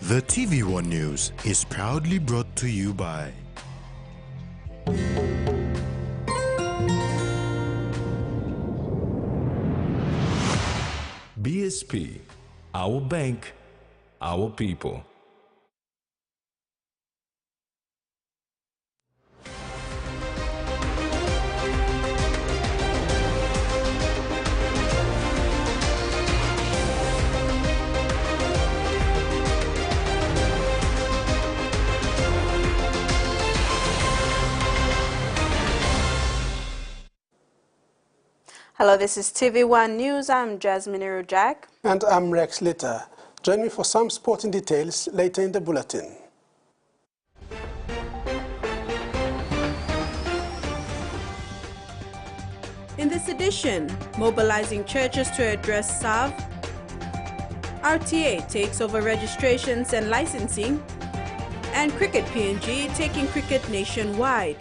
The TVWAN News is proudly brought to you by BSP, our bank, our people. Hello, this is TV1 News. I'm Jasmine Irujak. And I'm Rex Litter. Join me for some sporting details later in the bulletin. In this edition, mobilizing churches to address SAV, RTA takes over registrations and licensing, and Cricket PNG taking cricket nationwide.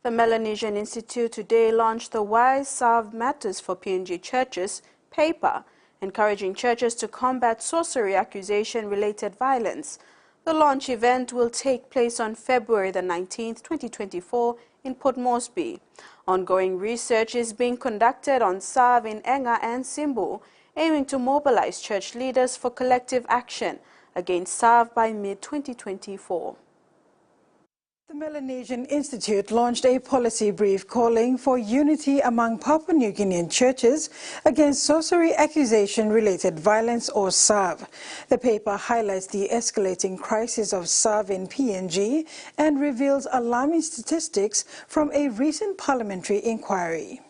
The Melanesian Institute today launched the Why SAV Matters for PNG Churches paper, encouraging churches to combat sorcery accusation-related violence. The launch event will take place on February the 19th, 2024 in Port Moresby. Ongoing research is being conducted on SAV in Enga and Simbu, aiming to mobilize church leaders for collective action against SAV by mid-2024. The Melanesian Institute launched a policy brief calling for unity among Papua New Guinean churches against sorcery accusation-related violence, or SAV. The paper highlights the escalating crisis of SAV in PNG and reveals alarming statistics from a recent parliamentary inquiry.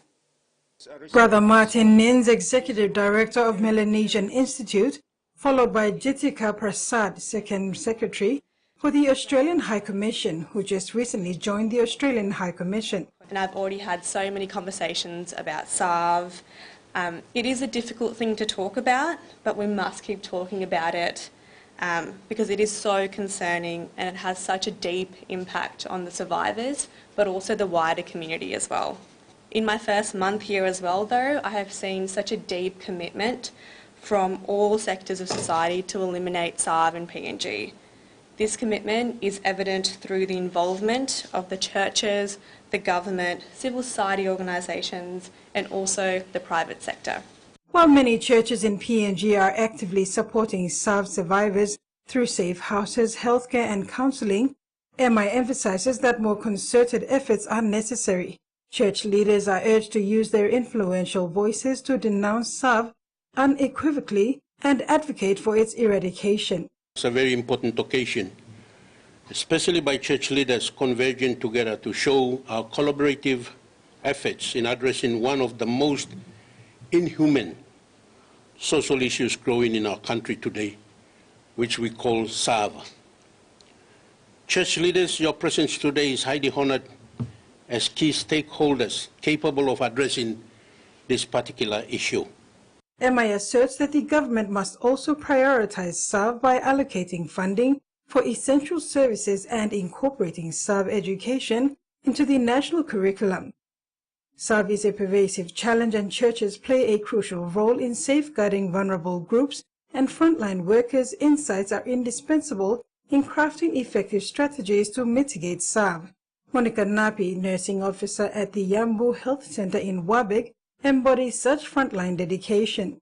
Brother Martin Nins, Executive Director of Melanesian Institute, followed by Jitika Prasad, Second Secretary, for the Australian High Commission, who just recently joined the Australian High Commission. And I've already had so many conversations about SAV. It is a difficult thing to talk about, but we must keep talking about it because it is so concerning and it has such a deep impact on the survivors, but also the wider community as well. In my first month here as well, though, I have seen such a deep commitment from all sectors of society to eliminate SAV in PNG. This commitment is evident through the involvement of the churches, the government, civil society organisations and also the private sector. While many churches in PNG are actively supporting SAV survivors through safe houses, healthcare and counselling, MI emphasises that more concerted efforts are necessary. Church leaders are urged to use their influential voices to denounce SAV unequivocally and advocate for its eradication. It's a very important occasion, especially by church leaders converging together to show our collaborative efforts in addressing one of the most inhuman social issues growing in our country today, which we call SAV. Church leaders, your presence today is highly honored as key stakeholders capable of addressing this particular issue. MI asserts that the government must also prioritize SAV by allocating funding for essential services and incorporating SAV education into the national curriculum. SAV is a pervasive challenge and churches play a crucial role in safeguarding vulnerable groups, and frontline workers' insights are indispensable in crafting effective strategies to mitigate SAV. Monica Napi, nursing officer at the Yambu Health Center in Wabeg, embodies such frontline dedication.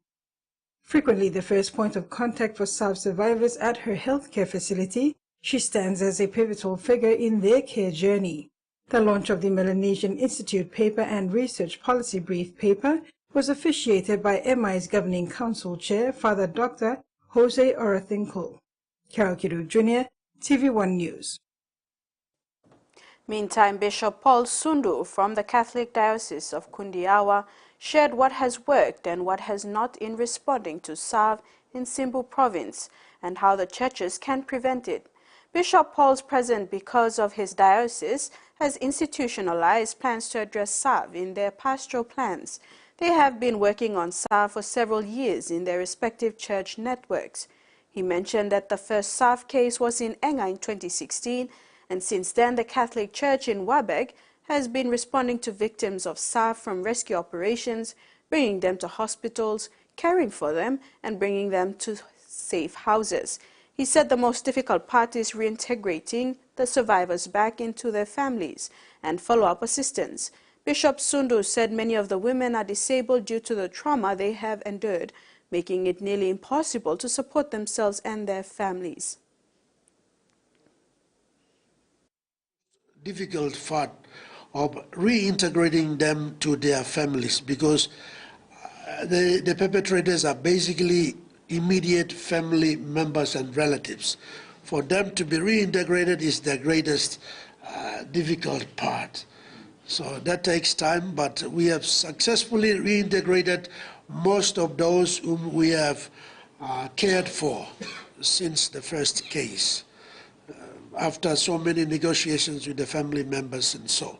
Frequently the first point of contact for SAV survivors at her healthcare facility, she stands as a pivotal figure in their care journey. The launch of the Melanesian Institute paper and research policy brief paper was officiated by MI's Governing Council Chair, Father Dr. Jose Orathinkul. Carol Kidu Jr., TV1 News. Meantime, Bishop Paul Sundu from the Catholic Diocese of Kundiawa shared what has worked and what has not in responding to SAV in Simbu province and how the churches can prevent it. Bishop Paul's present because of his diocese has institutionalized plans to address SAV in their pastoral plans. They have been working on SAV for several years in their respective church networks. He mentioned that the first SAV case was in Enga in 2016, and since then the Catholic Church in Wabeg has been responding to victims of SAV from rescue operations, bringing them to hospitals, caring for them, and bringing them to safe houses. He said the most difficult part is reintegrating the survivors back into their families and follow-up assistance. Bishop Sundu said many of the women are disabled due to the trauma they have endured, making it nearly impossible to support themselves and their families. Difficult part of reintegrating them to their families, because the perpetrators are basically immediate family members and relatives. For them to be reintegrated is the greatest difficult part. So that takes time, but we have successfully reintegrated most of those whom we have cared for since the first case, after so many negotiations with the family members and so.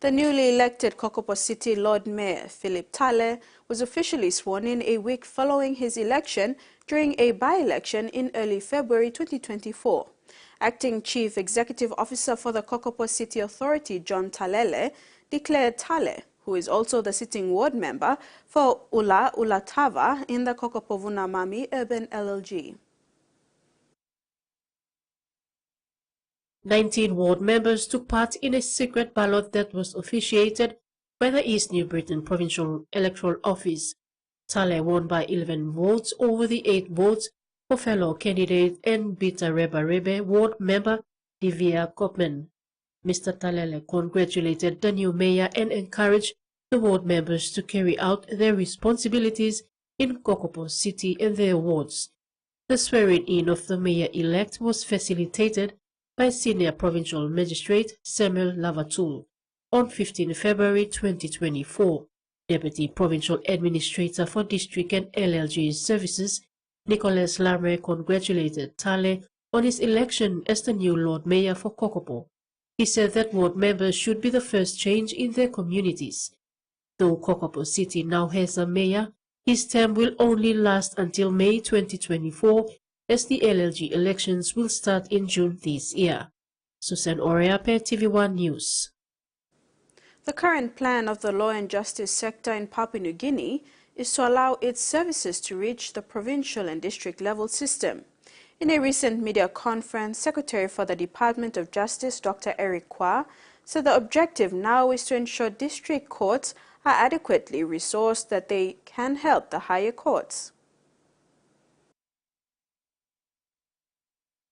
The newly elected Kokopo City Lord Mayor, Philip Tale, was officially sworn in a week following his election during a by-election in early February 2024. Acting Chief Executive Officer for the Kokopo City Authority, John Talele, declared Tale, who is also the sitting ward member for Ulatava in the Kokopo Vunamami Urban LLG. 19 ward members took part in a secret ballot that was officiated by the East New Britain Provincial Electoral Office. Tale won by 11 votes over the 8 votes for fellow candidate and Bita Reba Rebe ward member Divya Kopman. Mr. Talele congratulated the new mayor and encouraged the ward members to carry out their responsibilities in Kokopo City and their wards. The swearing-in of the mayor-elect was facilitated by Senior Provincial Magistrate Samuel Lavatul on 15 February 2024. Deputy Provincial Administrator for District and LLG Services, Nicholas Lamre, congratulated Tale on his election as the new Lord Mayor for Kokopo. He said that ward members should be the first change in their communities. Though Kokopo City now has a mayor, his term will only last until May 2024, as the LLG elections will start in June this year. Susan Oreape, TVWAN News. The current plan of the law and justice sector in Papua New Guinea is to allow its services to reach the provincial and district level system. In a recent media conference, Secretary for the Department of Justice, Dr. Eric Kwa, said the objective now is to ensure district courts are adequately resourced that they can help the higher courts.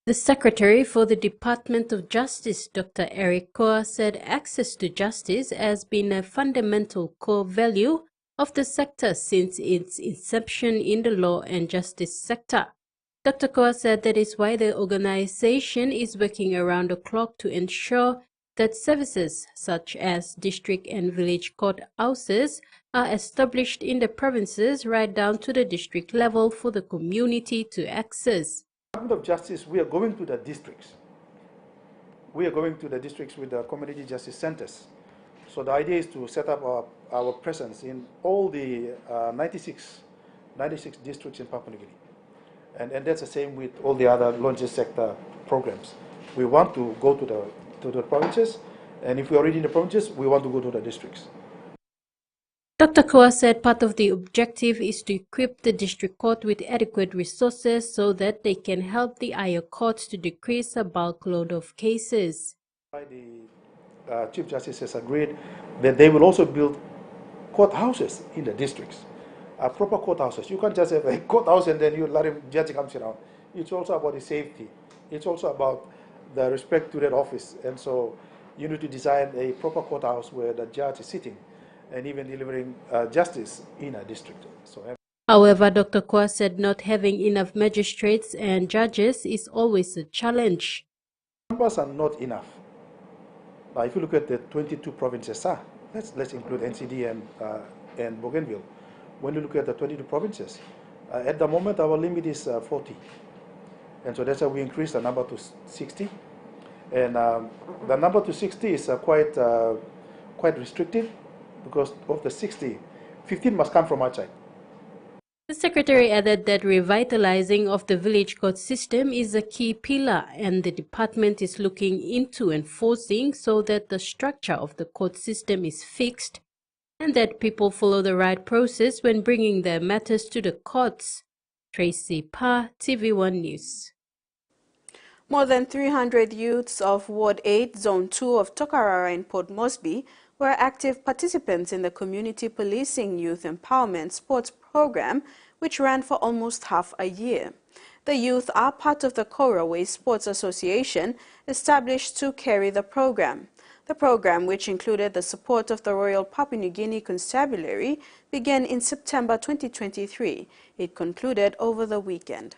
The Secretary for the Department of Justice, Dr. Eric Kwa, said access to justice has been a fundamental core value of the sector since its inception in the law and justice sector. Dr. Kwa said that is why the organization is working around the clock to ensure that services such as district and village court houses are established in the provinces right down to the district level for the community to access. Department of Justice, we are going to the districts. We are going to the districts with the community justice centers. So the idea is to set up our presence in all the 96 districts in Papua New Guinea. And that's the same with all the other law and justice sector programs. We want to go to the provinces, and if we are already in the provinces, we want to go to the districts. Dr. Kwa said part of the objective is to equip the district court with adequate resources so that they can help the higher courts to decrease a bulk load of cases. The Chief Justice has agreed that they will also build courthouses in the districts, proper courthouses. You can't just have a courthouse and then you let him judge comes around. It's also about the safety. It's also about the respect to that office. And so you need to design a proper courthouse where the judge is sitting and even delivering justice in a district. However, Dr. Kwa said not having enough magistrates and judges is always a challenge. Numbers are not enough. Now, if you look at the 22 provinces, let's include NCD and Bougainville. When you look at the 22 provinces, at the moment our limit is 40. And so that's why we increased the number to 60. And the number to 60 is quite restrictive, because of the 60, 15 must come from outside. The Secretary added that revitalizing of the village court system is a key pillar, and the department is looking into enforcing so that the structure of the court system is fixed and that people follow the right process when bringing their matters to the courts. Tracy Pa, TVWAN News. More than 300 youths of Ward 8, Zone 2 of Tokarara in Port Moresby were active participants in the Community Policing Youth Empowerment Sports Program, which ran for almost half a year. The youth are part of the Koraway Sports Association, established to carry the program. The program, which included the support of the Royal Papua New Guinea Constabulary, began in September 2023. It concluded over the weekend.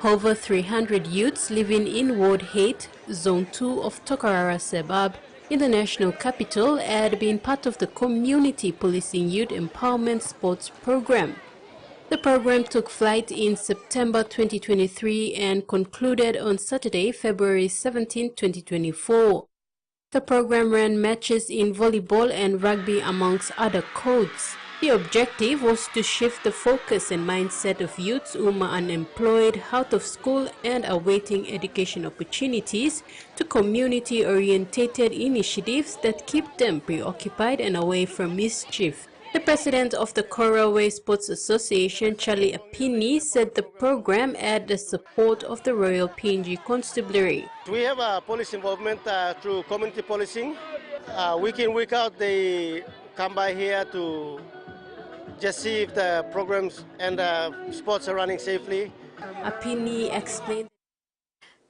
Over 300 youths living in Ward 8, Zone 2 of Tokarara Suburb in the national capital had been part of the Community Policing Youth Empowerment Sports Program. The program took flight in September 2023 and concluded on Saturday, February 17, 2024. The program ran matches in volleyball and rugby amongst other codes. The objective was to shift the focus and mindset of youths who are unemployed, out of school and awaiting education opportunities to community-orientated initiatives that keep them preoccupied and away from mischief. The president of the Koraway Sports Association, Charlie Apini, said the program had the support of the Royal PNG Constabulary. We have police involvement through community policing. Week in, week out, they come by here to just see if the programs and sports are running safely. Apini explained.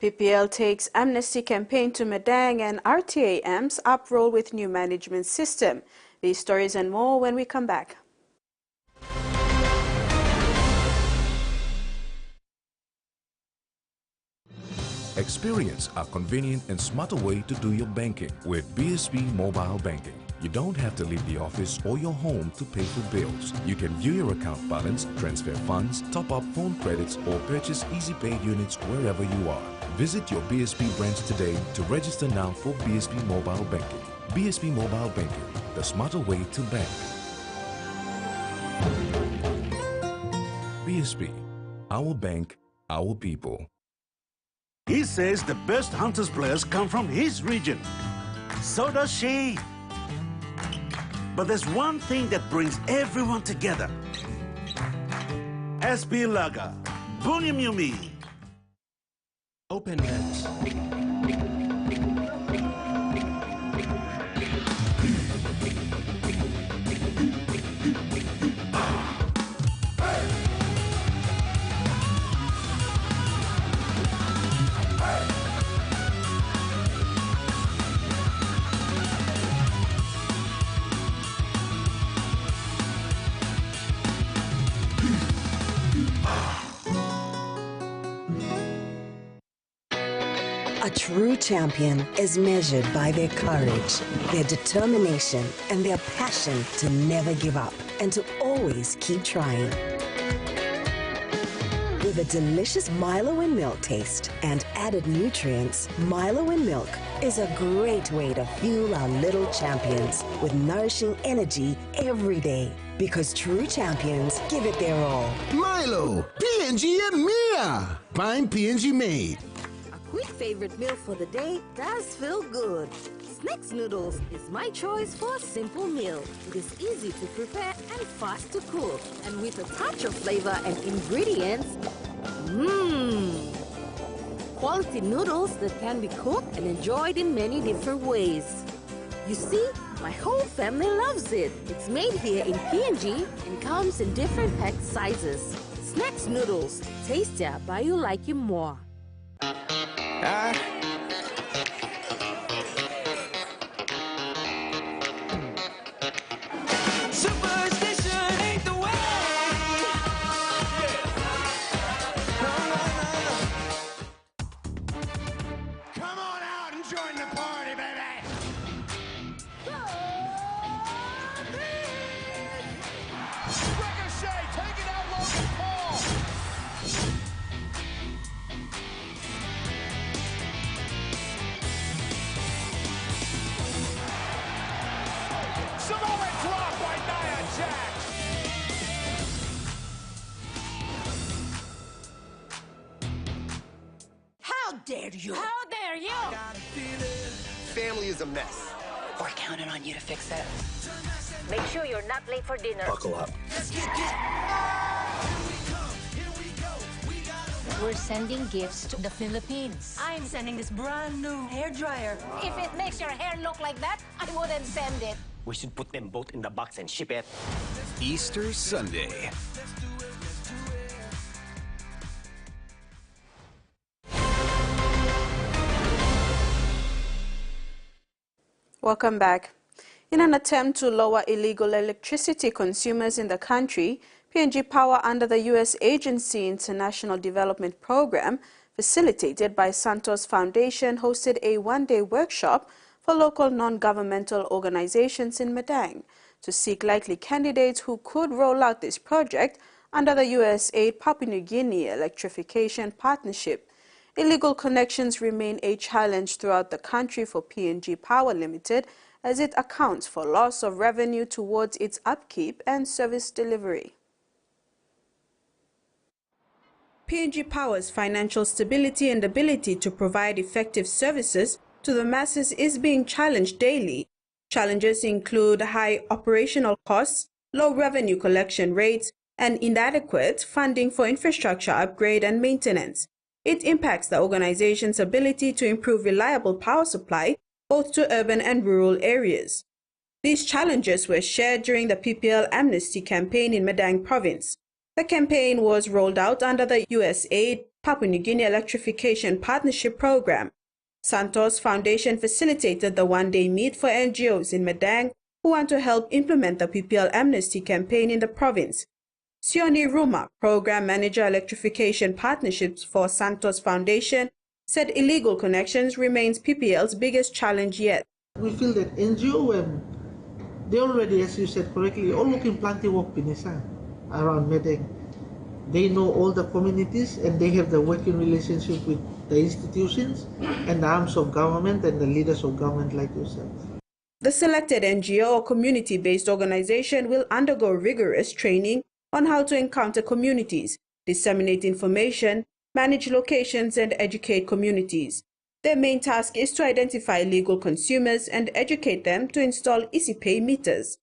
PPL takes amnesty campaign to Medang and RTA AMPS uproll with new management system. These stories and more when we come back. Experience a convenient and smarter way to do your banking with BSP Mobile Banking. You don't have to leave the office or your home to pay for bills. You can view your account balance, transfer funds, top up phone credits, or purchase Easy Pay units wherever you are. Visit your BSP branch today to register now for BSP Mobile Banking. BSP Mobile Banking, the smarter way to bank. BSP, our bank, our people. He says the best Hunters players come from his region. So does she. But there's one thing that brings everyone together. SP Laga, Bunyamyumi. Open nets. A true champion is measured by their courage, their determination, and their passion to never give up and to always keep trying. With a delicious Milo and milk taste and added nutrients, Milo and milk is a great way to fuel our little champions with nourishing energy every day. Because true champions give it their all. Milo, PNG and Mia. Find PNG made. Quick favorite meal for the day does feel good. Snacks noodles is my choice for a simple meal. It is easy to prepare and fast to cook. And with a touch of flavor and ingredients, quality noodles that can be cooked and enjoyed in many different ways. You see, my whole family loves it. It's made here in PNG and comes in different pack sizes. Snacks noodles, tastier but you like it more. Superstition ain't the way. Come on out and join the party, baby. Ricochet taking out Logan Paul. Samoa drop by Nia Jax. How dare you? How dare you? Family is a mess. We're counting on you to fix it. Make sure you're not late for dinner. Buckle up. We're sending gifts to the Philippines. I'm sending this brand new hairdryer. If it makes your hair look like that, I wouldn't send it. We should put them both in the box and ship it. Easter Sunday. Welcome back. In an attempt to lower illegal electricity consumers in the country, PNG Power, under the U.S. Agency International Development Program, facilitated by Santos Foundation, hosted a one-day workshop for local non-governmental organizations in Madang to seek likely candidates who could roll out this project under the USAID Papua New Guinea Electrification Partnership. Illegal connections remain a challenge throughout the country for PNG Power Limited, as it accounts for loss of revenue towards its upkeep and service delivery. PNG Power's financial stability and ability to provide effective services to the masses is being challenged daily. Challenges include high operational costs, low revenue collection rates, and inadequate funding for infrastructure upgrade and maintenance. It impacts the organization's ability to improve reliable power supply both to urban and rural areas. These challenges were shared during the PPL Amnesty campaign in Madang Province. The campaign was rolled out under the USAID Papua New Guinea Electrification Partnership Program. Santos Foundation facilitated the one-day meet for NGOs in Madang who want to help implement the PPL Amnesty campaign in the province. Sioni Ruma, Program Manager Electrification Partnerships for Santos Foundation, said illegal connections remains PPL's biggest challenge yet. We feel that NGO, they already, as you said correctly, all looking plenty work pinisa around Madang. They know all the communities and they have the working relationship with the institutions and the arms of government and the leaders of government like yourself. The selected NGO or community-based organization will undergo rigorous training on how to encounter communities, disseminate information, manage locations, and educate communities. Their main task is to identify illegal consumers and educate them to install EasyPay meters.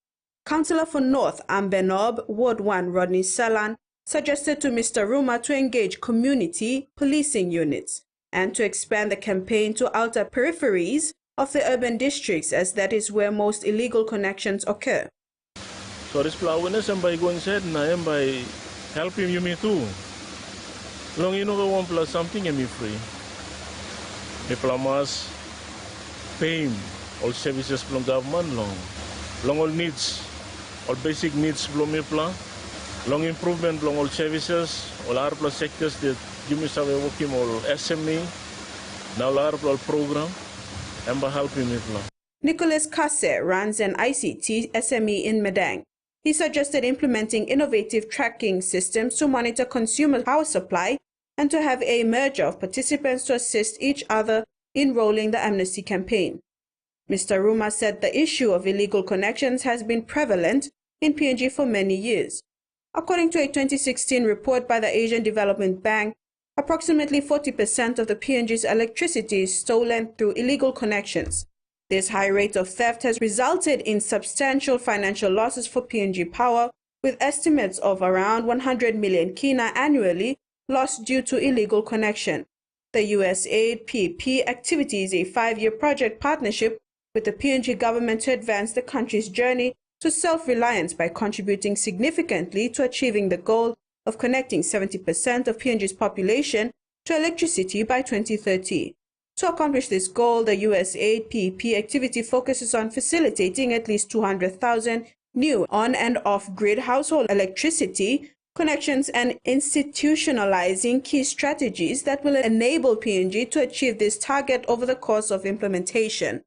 Councillor for North Ambenob, Ward 1 Rodney Salan, suggested to Mr. Ruma to engage community policing units and to expand the campaign to outer peripheries of the urban districts, as that is where most illegal connections occur. So this awareness and by going said na by helping you me too. Long you know one plus something and me free. Me plus pay all services from government long all needs, all basic needs from me plan. Long improvement long all services, all our plus sectors that you me have working all SME, now our program and by helping me plan. Nicholas Kase runs an ICT SME in Madang. He suggested implementing innovative tracking systems to monitor consumer power supply and to have a merger of participants to assist each other in rolling the amnesty campaign. Mr. Ruma said the issue of illegal connections has been prevalent in PNG for many years. According to a 2016 report by the Asian Development Bank, approximately 40% of the PNG's electricity is stolen through illegal connections. This high rate of theft has resulted in substantial financial losses for PNG Power, with estimates of around 100 million kina annually lost due to illegal connection. The USAID PP activity is a 5-year project partnership with the PNG government to advance the country's journey to self-reliance by contributing significantly to achieving the goal of connecting 70% of PNG's population to electricity by 2030. To accomplish this goal, the USAID PP activity focuses on facilitating at least 200,000 new on- and off-grid household electricity connections and institutionalizing key strategies that will enable PNG to achieve this target over the course of implementation.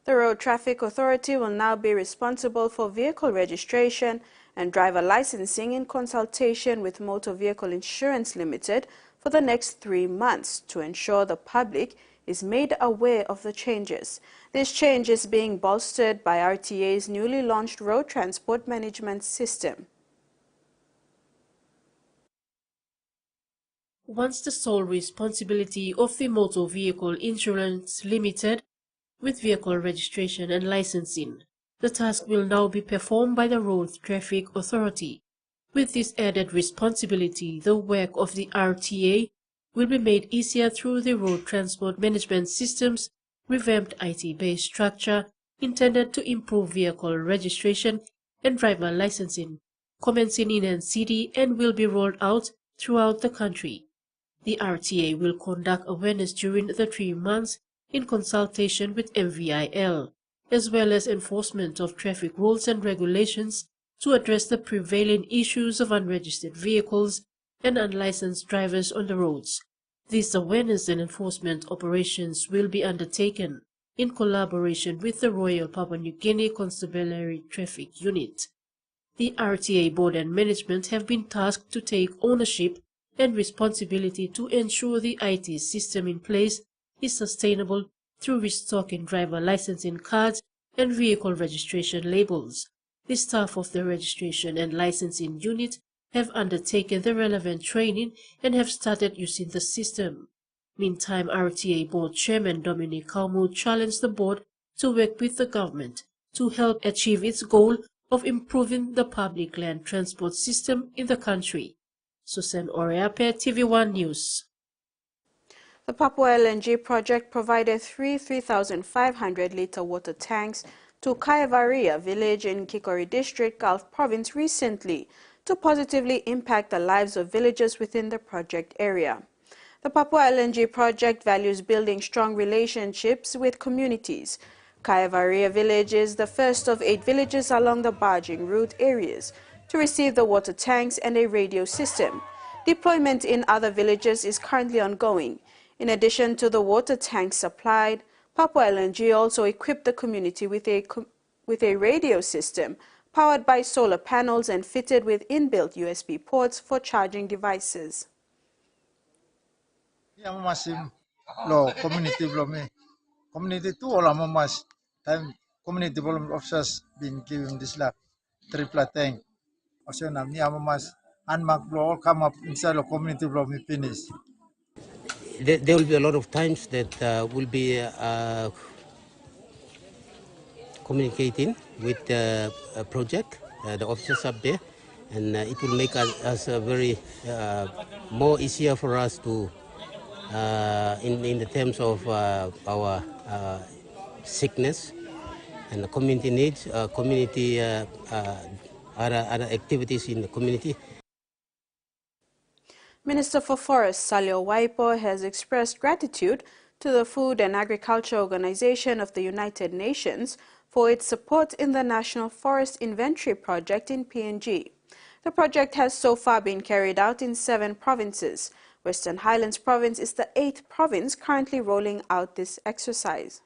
The Road Traffic Authority will now be responsible for vehicle registration and driver licensing in consultation with Motor Vehicle Insurance Limited for the next 3 months to ensure the public is made aware of the changes. This change is being bolstered by RTA's newly launched Road Transport Management System. Once the sole responsibility of the Motor Vehicle Insurance Limited, with vehicle registration and licensing. The task will now be performed by the Road Traffic Authority. With this added responsibility, the work of the RTA will be made easier through the Road Transport Management System's revamped IT-based structure intended to improve vehicle registration and driver licensing, commencing in NCD and will be rolled out throughout the country. The RTA will conduct awareness during the 3 months in consultation with MVIL, as well as enforcement of traffic rules and regulations to address the prevailing issues of unregistered vehicles and unlicensed drivers on the roads. These awareness and enforcement operations will be undertaken in collaboration with the Royal Papua New Guinea Constabulary Traffic Unit. The RTA board and management have been tasked to take ownership and responsibility to ensure the IT system in place is sustainable through restocking driver licensing cards and vehicle registration labels. The staff of the registration and licensing unit have undertaken the relevant training and have started using the system. Meantime, RTA Board Chairman Dominic Kalmu challenged the board to work with the government to help achieve its goal of improving the public land transport system in the country. Susan Oreape, TVWAN News. The Papua LNG project provided 3,500-litre water tanks to Kayavaria village in Kikori District, Gulf Province recently to positively impact the lives of villagers within the project area. The Papua LNG project values building strong relationships with communities. Kayavaria village is the first of 8 villages along the barging route areas to receive the water tanks and a radio system. Deployment in other villages is currently ongoing. In addition to the water tanks supplied, Papua LNG also equipped the community with a radio system powered by solar panels and fitted with inbuilt USB ports for charging devices. Community two all mamas time community development officers been given this triple tank. Also now ni mamas unmarked all come up inside the community development finish. There will be a lot of times that we'll be communicating with the project, the officers up there, and it will make us very more easier for us to in the terms of our sickness and the community needs, community other activities in the community. Minister for Forests Salio Waipo has expressed gratitude to the Food and Agriculture Organization of the United Nations for its support in the National Forest Inventory Project in PNG. The project has so far been carried out in 7 provinces. Western Highlands Province is the 8th province currently rolling out this exercise.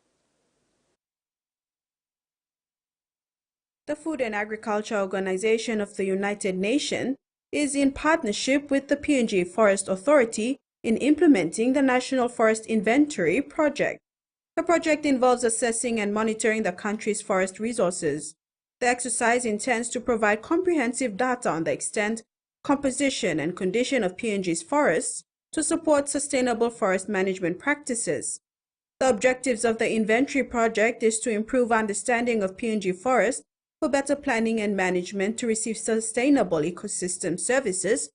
The Food and Agriculture Organization of the United Nations is in partnership with the PNG Forest Authority in implementing the National Forest Inventory Project. The project involves assessing and monitoring the country's forest resources. The exercise intends to provide comprehensive data on the extent, composition, and condition of PNG's forests to support sustainable forest management practices. The objectives of the inventory project is to improve understanding of PNG forests for better planning and management to receive sustainable ecosystem services,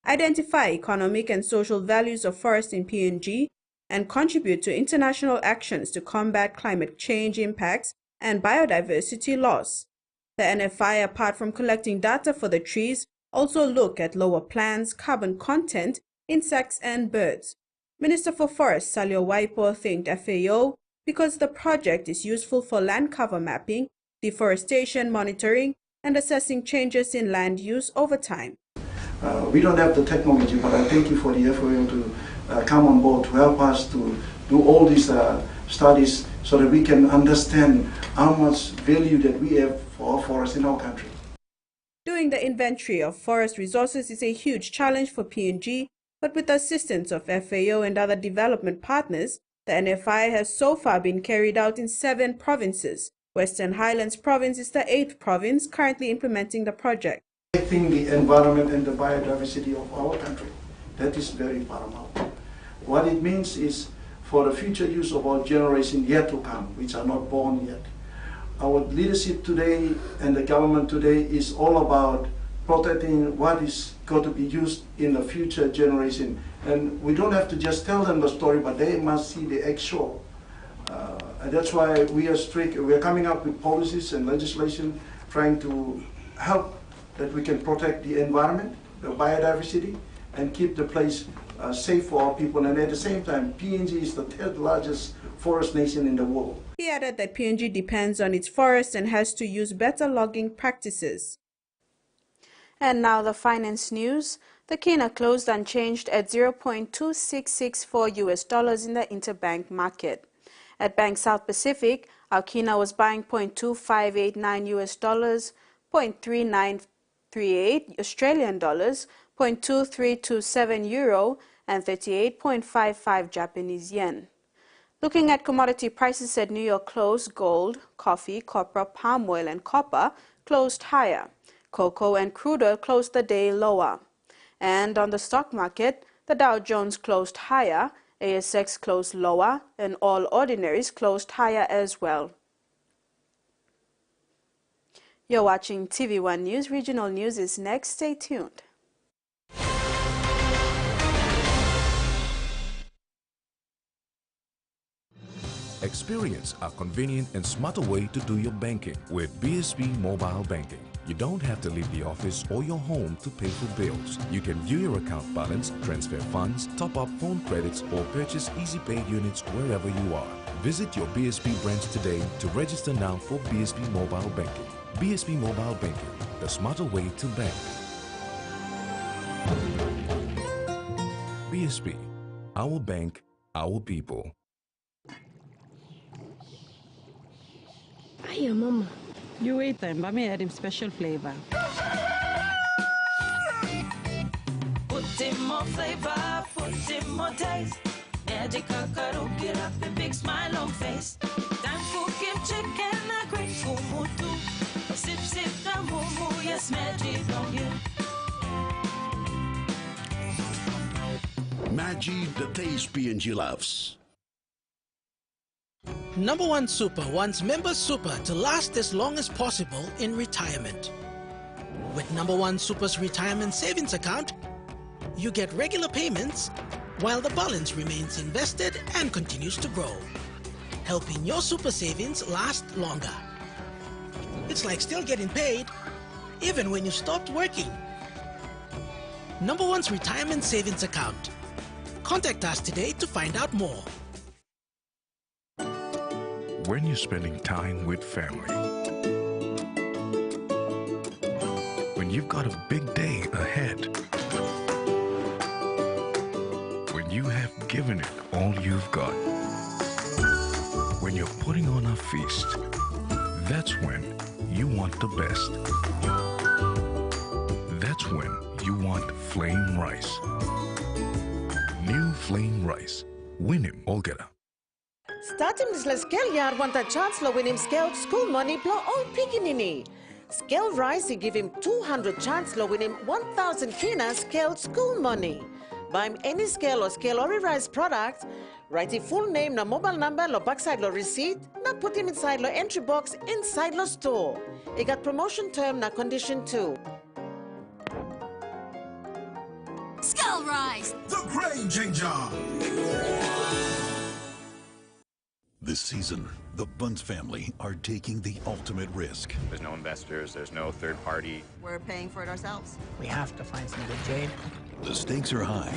identify economic and social values of forests in PNG, and contribute to international actions to combat climate change impacts and biodiversity loss. The NFI, apart from collecting data for the trees, also look at lower plants, carbon content, insects and birds. Minister for Forests Salio Waipo thanked FAO because the project is useful for land cover mapping, deforestation monitoring, and assessing changes in land use over time. We don't have the technology, but I thank you for the FAO to come on board to help us to do all these studies so that we can understand how much value that we have for our forests in our country. Doing the inventory of forest resources is a huge challenge for PNG, but with the assistance of FAO and other development partners, the NFI has so far been carried out in 7 provinces. Western Highlands Province is the 8th province currently implementing the project. Protecting the environment and the biodiversity of our country, that is very paramount. What it means is for the future use of our generation yet to come, which are not born yet. Our leadership today and the government today is all about protecting what is going to be used in the future generation. And we don't have to just tell them the story, but they must see the actual. And that's why we are strict. We are coming up with policies and legislation trying to help that we can protect the environment, the biodiversity, and keep the place safe for our people. And at the same time, PNG is the 3rd largest forest nation in the world. He added that PNG depends on its forests and has to use better logging practices. And now the finance news. The kina closed unchanged at $0.2664 US in the interbank market. At Bank South Pacific, our kina was buying $0.2589 US, $0.3938 Australian dollars, $0.2327 euro, and 38.55 Japanese yen. Looking at commodity prices at New York close, gold, coffee, copra, palm oil, and copper closed higher. Cocoa and crude oil closed the day lower. And on the stock market, the Dow Jones closed higher, ASX closed lower, and all ordinaries closed higher as well. You're watching TV1 News. Regional news is next. Stay tuned. Experience a convenient and smarter way to do your banking with BSP Mobile Banking. You don't have to leave the office or your home to pay for bills. You can view your account balance, transfer funds, top up phone credits, or purchase Easy Pay units wherever you are. Visit your BSP branch today to register now for BSP Mobile Banking. BSP Mobile Banking, the smarter way to bank. BSP, our bank, our people. Hiya, Mama. You wait then, but me add him special flavor. Put in more flavor, put in more taste. Magic Kakaro, get up and big smile on face. Time for give chicken a great kumutu. Sip, sip, the moo, yes, magic on you. Maggi, the taste PNG loves. Number One Super wants members Super to last as long as possible in retirement. With Number One Super's retirement savings account, you get regular payments while the balance remains invested and continues to grow, helping your super savings last longer. It's like still getting paid even when you stopped working. Number One's retirement savings account. Contact us today to find out more. When you're spending time with family, when you've got a big day ahead, when you have given it all you've got, when you're putting on a feast, that's when you want the best. That's when you want flame rice. New flame rice. Win him, Olgeta. Starting this scale yard want a chance to win him scale school money blow all pickinini. Scale rice he give him 200 chance to win him 1,000 kina scale school money. Buy him any scale or scale or rice product, write his full name, na mobile number, lo backside lo receipt, na put him inside lo entry box inside lo store. He got promotion term na condition too. Skull Rise, the grain changer. This season, the Bunce family are taking the ultimate risk. There's no investors, there's no third party. We're paying for it ourselves. We have to find some good jade. The stakes are high,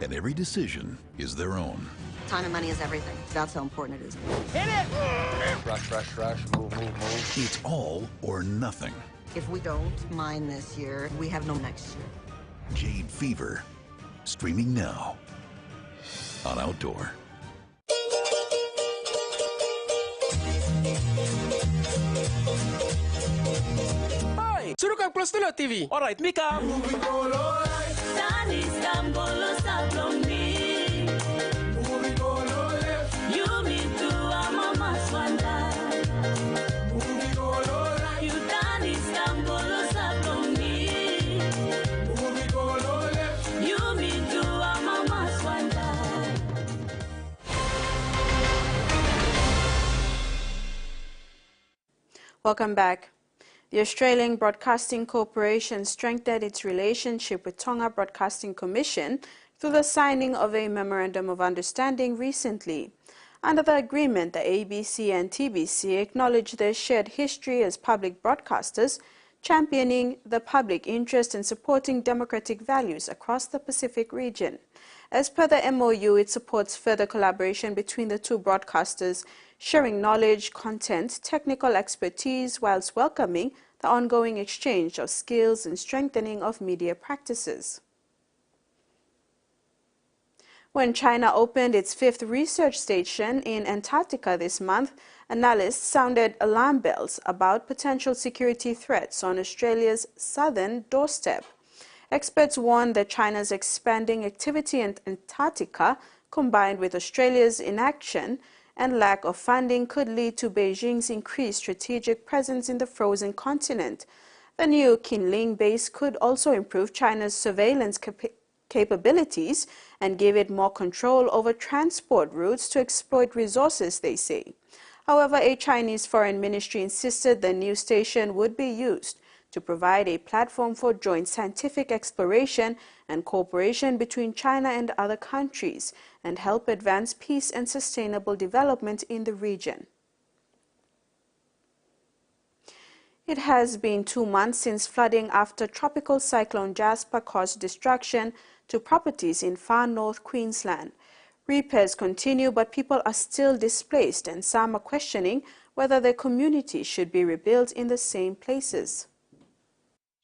and every decision is their own. Time and money is everything. That's how important it is. Hit it! Rush, rush, rush, move, move, move. It's all or nothing. If we don't mine this year, we have no next year. Jade Fever, streaming now on Outdoor. Hai, suruh kang plus dulu TV. Alright, Mika. Welcome back. The Australian Broadcasting Corporation strengthened its relationship with Tonga Broadcasting Commission through the signing of a Memorandum of Understanding recently. Under the agreement, the ABC and TBC acknowledge their shared history as public broadcasters, championing the public interest and supporting democratic values across the Pacific region. As per the MOU, it supports further collaboration between the two broadcasters, sharing knowledge, content, technical expertise, whilst welcoming the ongoing exchange of skills and strengthening of media practices. When China opened its 5th research station in Antarctica this month, analysts sounded alarm bells about potential security threats on Australia's southern doorstep. Experts warn that China's expanding activity in Antarctica, combined with Australia's inaction and lack of funding, could lead to Beijing's increased strategic presence in the frozen continent. The new Kinling base could also improve China's surveillance capabilities and give it more control over transport routes to exploit resources, they say. However, a Chinese foreign ministry insisted the new station would be used to provide a platform for joint scientific exploration and cooperation between China and other countries and help advance peace and sustainable development in the region. It has been 2 months since flooding after Tropical Cyclone Jasper caused destruction to properties in far north Queensland. Repairs continue, but people are still displaced, and some are questioning whether their communities should be rebuilt in the same places.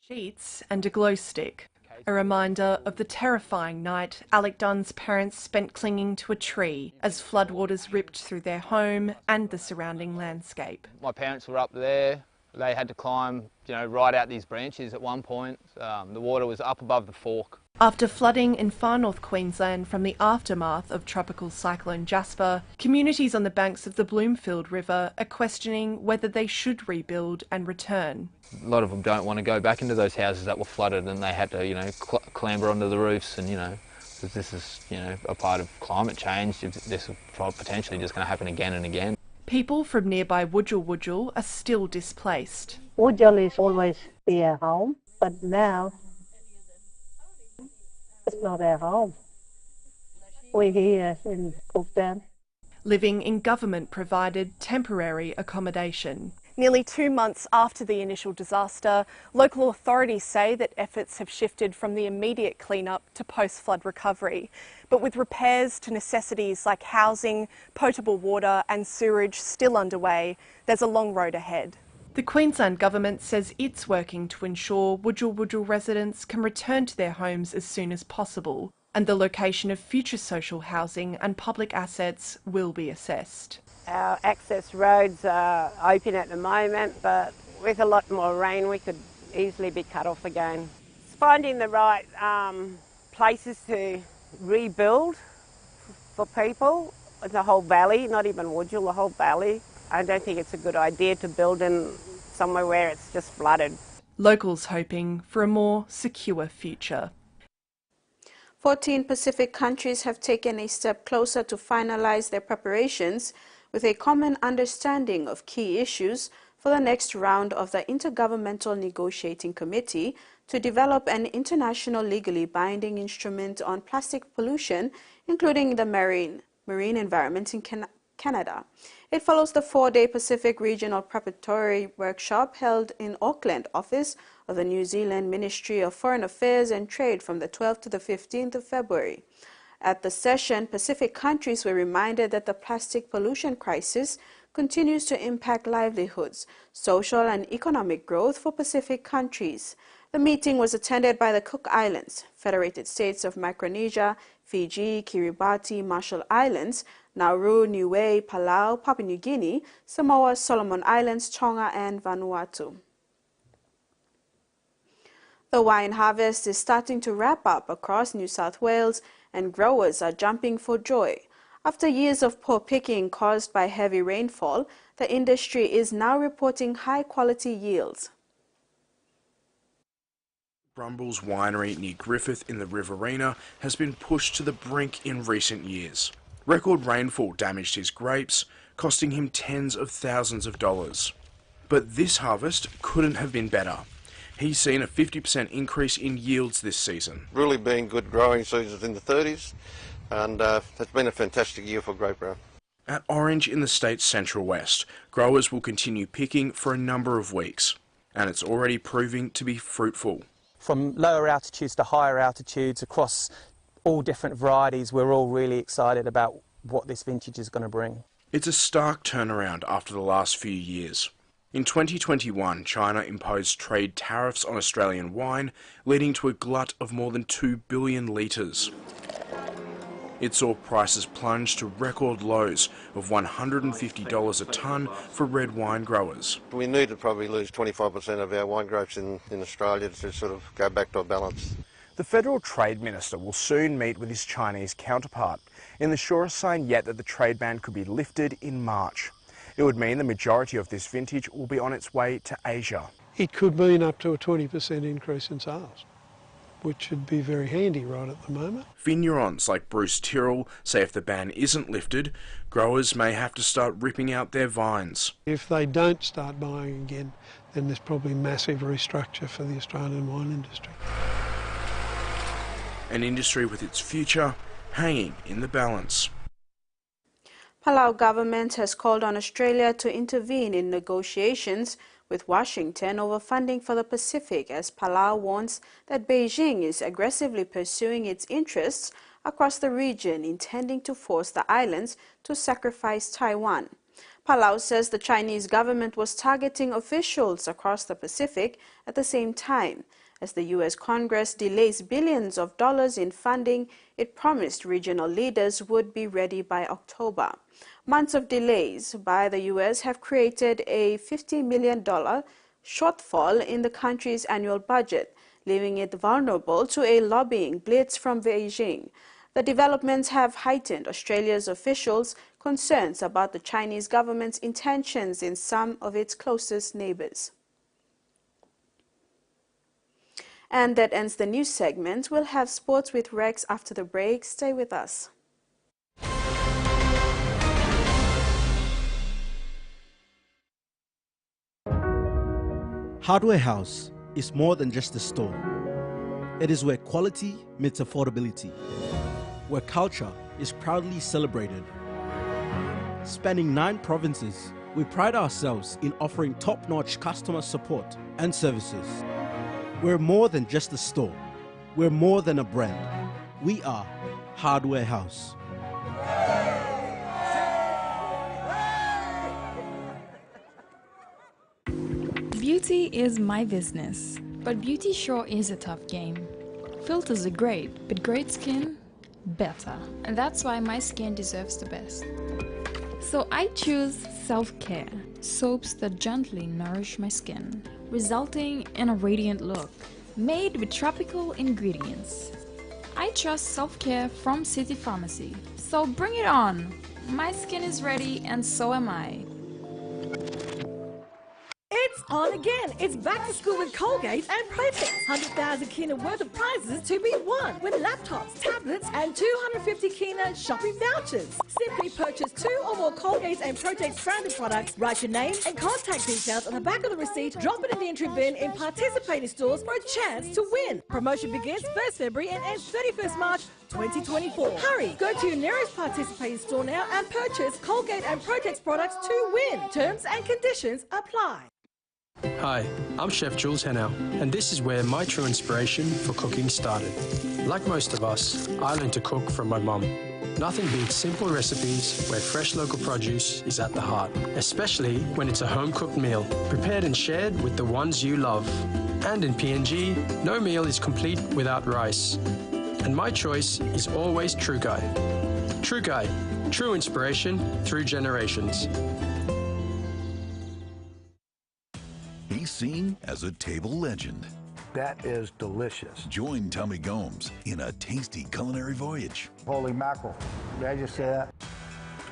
Sheets and a glow stick, a reminder of the terrifying night Alec Dunn's parents spent clinging to a tree as floodwaters ripped through their home and the surrounding landscape. My parents were up there. They had to climb, right out these branches at one point. The water was up above the fork. After flooding in far north Queensland from the aftermath of Tropical Cyclone Jasper, communities on the banks of the Bloomfield River are questioning whether they should rebuild and return. A lot of them don't want to go back into those houses that were flooded, and they had to, clamber onto the roofs, and, because this is, a part of climate change. This is potentially just going to happen again and again. People from nearby Wudjil are still displaced. Wudjil is always be our home, but now it's not our home. We're here in Cooktown. Living in government-provided temporary accommodation. Nearly 2 months after the initial disaster, local authorities say that efforts have shifted from the immediate clean-up to post-flood recovery. But with repairs to necessities like housing, potable water and sewerage still underway, there's a long road ahead. The Queensland Government says it's working to ensure Wudjil residents can return to their homes as soon as possible, and the location of future social housing and public assets will be assessed. Our access roads are open at the moment, but with a lot more rain we could easily be cut off again. It's finding the right places to rebuild for people, the whole valley, not even Wudjil, the whole valley. I don't think it's a good idea to build in somewhere where it's just flooded. Locals hoping for a more secure future. 14 Pacific countries have taken a step closer to finalize their preparations with a common understanding of key issues for the next round of the Intergovernmental Negotiating Committee to develop an international legally binding instrument on plastic pollution, including the marine environment in Canada. It follows the 4-day Pacific Regional Preparatory Workshop held in Auckland office of the New Zealand Ministry of Foreign Affairs and Trade from the 12th to the 15th of February. At the session, Pacific countries were reminded that the plastic pollution crisis continues to impact livelihoods, social and economic growth for Pacific countries. The meeting was attended by the Cook Islands, Federated States of Micronesia, Fiji, Kiribati, Marshall Islands, Nauru, Niue, Palau, Papua New Guinea, Samoa, Solomon Islands, Tonga, and Vanuatu. The wine harvest is starting to wrap up across New South Wales, and growers are jumping for joy. After years of poor picking caused by heavy rainfall, the industry is now reporting high-quality yields. Brumble's winery near Griffith in the Riverina has been pushed to the brink in recent years. Record rainfall damaged his grapes, costing him tens of thousands of dollars. But this harvest couldn't have been better. He's seen a 50% increase in yields this season. Really been good growing seasons in the 30s, and it's been a fantastic year for grape grower. At Orange in the state's central west, growers will continue picking for a number of weeks, and it's already proving to be fruitful. From lower altitudes to higher altitudes across all different varieties, we're all really excited about what this vintage is going to bring. It's a stark turnaround after the last few years. In 2021, China imposed trade tariffs on Australian wine, leading to a glut of more than 2 billion litres. It saw prices plunge to record lows of $150 a tonne for red wine growers. We need to probably lose 25% of our wine grapes in Australia to sort of go back to a balance. The Federal Trade Minister will soon meet with his Chinese counterpart, in the surest sign yet that the trade ban could be lifted in March. It would mean the majority of this vintage will be on its way to Asia. It could mean up to a 20% increase in sales, which would be very handy right at the moment. Vignerons like Bruce Tyrrell say if the ban isn't lifted, growers may have to start ripping out their vines. If they don't start buying again, then there's probably massive restructure for the Australian wine industry. An industry with its future hanging in the balance. Palau government has called on Australia to intervene in negotiations with Washington over funding for the Pacific, as Palau warns that Beijing is aggressively pursuing its interests across the region, intending to force the islands to sacrifice Taiwan. Palau says the Chinese government was targeting officials across the Pacific at the same time. As the U.S. Congress delays billions of dollars in funding, it promised regional leaders would be ready by October. Months of delays by the U.S. have created a $50 million shortfall in the country's annual budget, leaving it vulnerable to a lobbying blitz from Beijing. The developments have heightened Australia's officials' concerns about the Chinese government's intentions in some of its closest neighbors. And that ends the news segment. We'll have sports with Rex after the break. Stay with us. Hardware House is more than just a store. It is where quality meets affordability, where culture is proudly celebrated. Spanning 9 provinces, we pride ourselves in offering top-notch customer support and services. We're more than just a store. We're more than a brand. We are Hardware House. Beauty is my business, but beauty sure is a tough game. Filters are great, but great skin, better. And that's why my skin deserves the best. So I choose self-care, soaps that gently nourish my skin, resulting in a radiant look, made with tropical ingredients. I trust self-care from City Pharmacy, so bring it on! My skin is ready and so am I. It's on again. It's back to school with Colgate and Protex. 100,000 kina worth of prizes to be won with laptops, tablets, and 250 kina shopping vouchers. Simply purchase 2 or more Colgate and Protex branded products, write your name and contact details on the back of the receipt, drop it in the entry bin in participating stores for a chance to win. Promotion begins 1st February and ends 31st March 2024. Hurry! Go to your nearest participating store now and purchase Colgate and Protex products to win. Terms and conditions apply. Hi, I'm Chef Jules Hennell, and this is where my true inspiration for cooking started. Like most of us, I learned to cook from my mum. Nothing beats simple recipes where fresh local produce is at the heart, especially when it's a home-cooked meal, prepared and shared with the ones you love. And in PNG, no meal is complete without rice. And my choice is always True Guy. True Guy, true inspiration through generations. He's seen as a table legend. That is delicious. Join Tommy Gomes in a tasty culinary voyage. Holy mackerel. Did I just say that?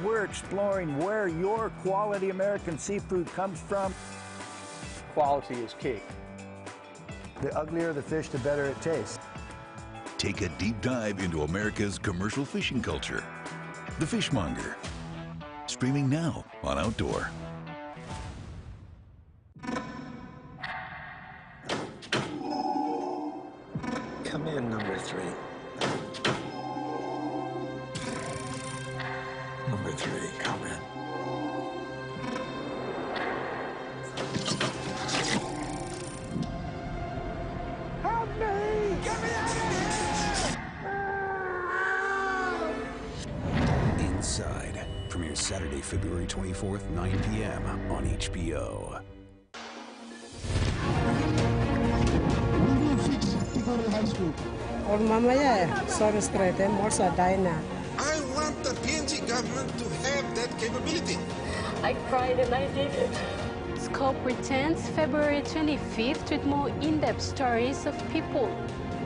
We're exploring where your quality American seafood comes from. Quality is key. The uglier the fish, the better it tastes. Take a deep dive into America's commercial fishing culture. The Fishmonger. Streaming now on Outdoor. 3, combat. Help me! Get me out of here! Inside premieres Saturday, February 24th, 9 p.m. on HBO. Or mamaya service krete morsa daina. I want the PNG government to have that capability. I cried and I did it. Scope returns February 25th with more in-depth stories of people,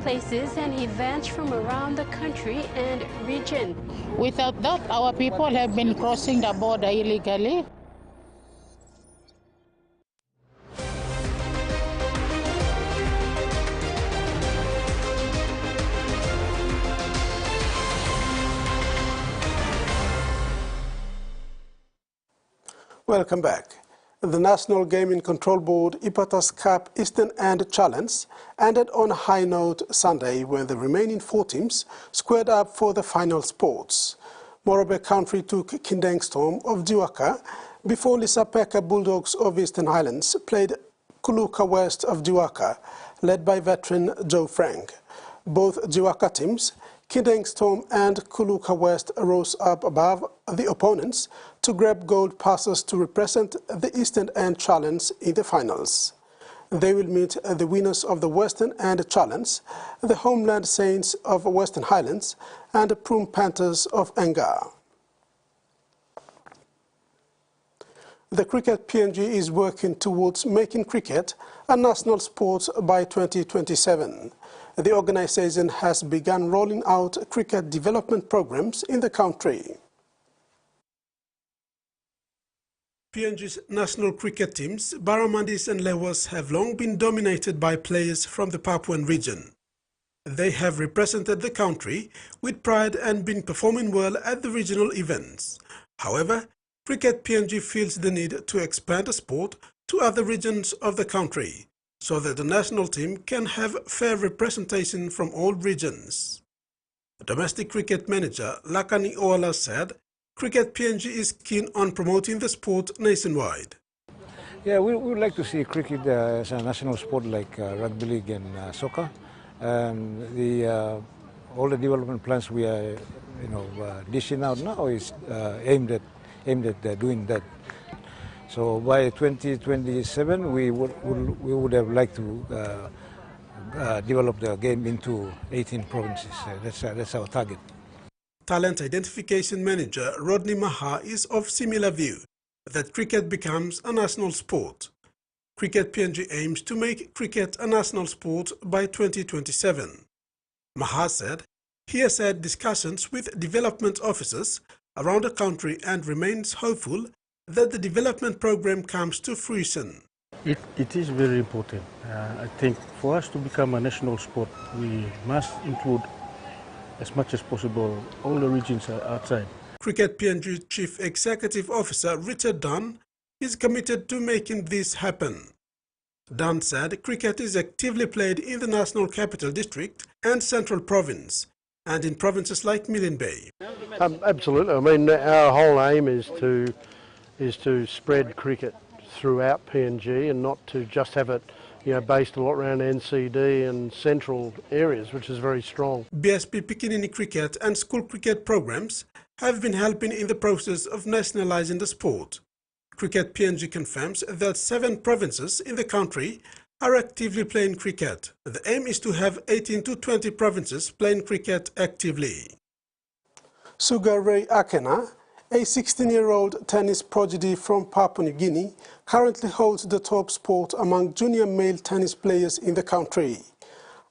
places and events from around the country and region. Without that, our people have been crossing the border illegally. Welcome back. The National Gaming Control Board Ipatas Cup Eastern End Challenge ended on a high note Sunday when the remaining 4 teams squared up for the final sports. Morobe Country took Kindang Storm of Diwaka before Lisapeka Bulldogs of Eastern Highlands played Kuluka West of Diwaka, led by veteran Joe Frank. Both Diwaka teams, Kindang Storm and Kuluka West, rose up above the opponents to grab gold passes to represent the Eastern End Challenge in the finals. They will meet the winners of the Western End Challenge, the Homeland Saints of Western Highlands and the Prum Panthers of Enga. The Cricket PNG is working towards making cricket a national sport by 2027. The organization has begun rolling out cricket development programs in the country. PNG's national cricket teams, Barramandis and Lewas, have long been dominated by players from the Papuan region. They have represented the country with pride and been performing well at the regional events. However, Cricket PNG feels the need to expand the sport to other regions of the country, so that the national team can have fair representation from all regions. Domestic cricket manager Lakani Oala said, Cricket PNG is keen on promoting the sport nationwide. Yeah, we would like to see cricket as a national sport like rugby league and soccer. All the development plans we are, dishing out now is aimed at doing that. So by 2027, we would have liked to develop the game into 18 provinces. That's our target. Talent Identification Manager Rodney Maha is of similar view that cricket becomes a national sport. Cricket PNG aims to make cricket a national sport by 2027. Maha said he has had discussions with development officers around the country and remains hopeful that the development program comes to fruition. It is very important. I think for us to become a national sport, we must include as much as possible all the regions outside. Cricket PNG Chief Executive Officer Richard Dunn is committed to making this happen. Dunn said cricket is actively played in the National Capital District and Central Province, and in provinces like Milne Bay. Absolutely. I mean, our whole aim is to spread cricket throughout PNG and not to just have it, based a lot around NCD and central areas, which is very strong. BSP Pikinini cricket and school cricket programs have been helping in the process of nationalizing the sport. Cricket PNG confirms that 7 provinces in the country are actively playing cricket. The aim is to have 18 to 20 provinces playing cricket actively. Sugar Ray Akena, a 16-year-old tennis prodigy from Papua New Guinea, currently holds the top spot among junior male tennis players in the country.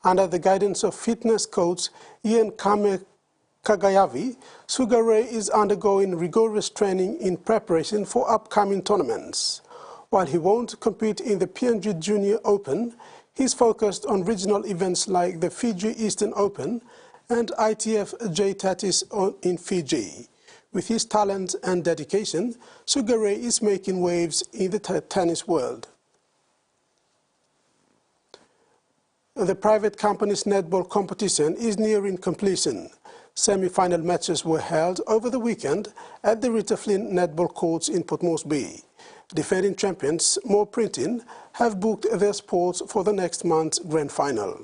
Under the guidance of fitness coach Ian Kagayavi, Sugar Ray is undergoing rigorous training in preparation for upcoming tournaments. While he won't compete in the PNG Junior Open, he's focused on regional events like the Fiji Eastern Open and ITF J30s in Fiji. With his talent and dedication, Sugar Ray is making waves in the tennis world. The private company's netball competition is nearing completion. Semi-final matches were held over the weekend at the Rita Flynn Netball courts in Port Moresby. Defending champions More Printing have booked their sports for the next month's grand final.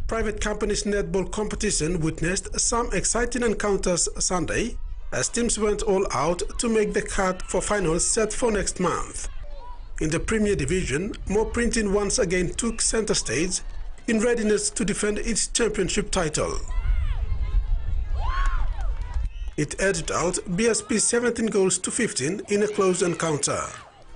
Private companies' netball competition witnessed some exciting encounters Sunday as teams went all out to make the cut for finals set for next month. In the Premier Division, More Printing once again took center stage in readiness to defend its championship title. It edged out BSP 17 goals to 15 in a close encounter.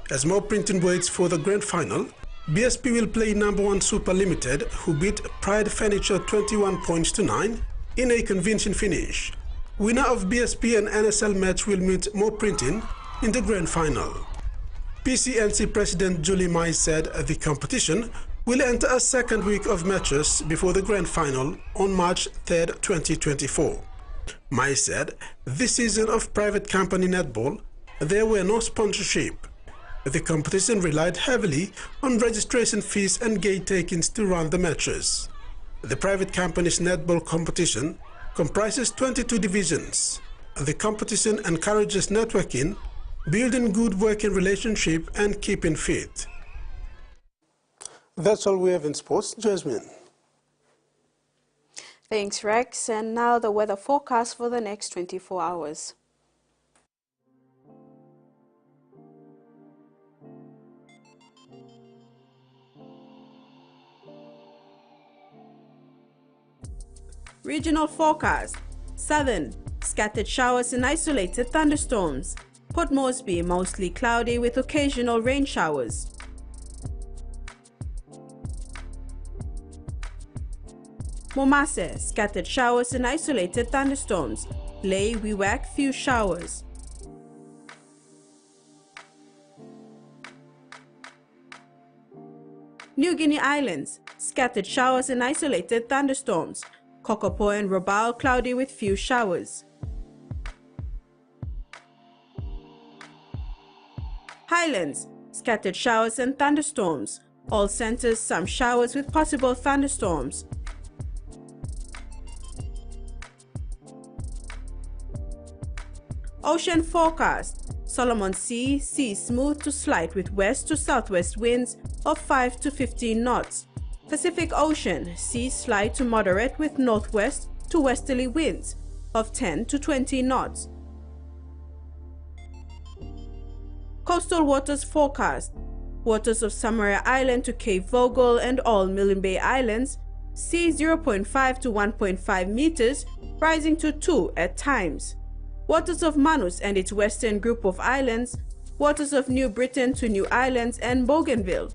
As More Printing waits for the grand final, BSP will play number 1 Super Limited, who beat Pride Furniture 21 points to 9 in a convincing finish. Winner of BSP and NSL match will meet More Printing in the grand final. PCNC President Julie Mai said the competition will enter a second week of matches before the grand final on March 3, 2024. Mai said this season of private company netball, there were no sponsorship. The competition relied heavily on registration fees and gate takings to run the matches. The private company's netball competition comprises 22 divisions. The competition encourages networking, building good working relationship and keeping fit. That's all we have in sports. Jasmine. Thanks, Rex. And now the weather forecast for the next 24 hours. Regional forecast. Southern, scattered showers and isolated thunderstorms. Port Moresby, mostly cloudy with occasional rain showers. Momase, scattered showers and isolated thunderstorms. Lae, Wewak, few showers. New Guinea Islands, scattered showers and isolated thunderstorms. Kokopo and Rabaul, cloudy with few showers. Highlands, scattered showers and thunderstorms. All centers, some showers with possible thunderstorms. Ocean forecast. Solomon Sea, sea smooth to slight with west to southwest winds of 5 to 15 knots. Pacific Ocean, sea slight to moderate with northwest to westerly winds of 10 to 20 knots. Coastal waters forecast. Waters of Samaria Island to Cape Vogel and all Milne Bay Islands, sea 0.5 to 1.5 meters, rising to 2 at times. Waters of Manus and its western group of islands, waters of New Britain to New Islands and Bougainville,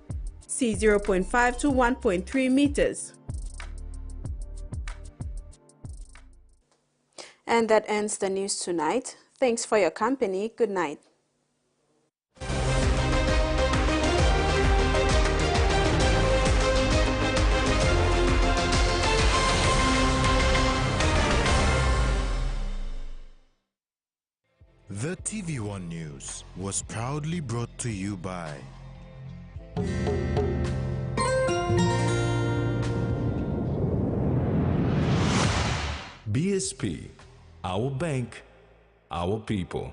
sea 0.5 to 1.3 meters. And that ends the news tonight. Thanks for your company. Good night. The TVWAN News was proudly brought to you by BSP, our bank, our people.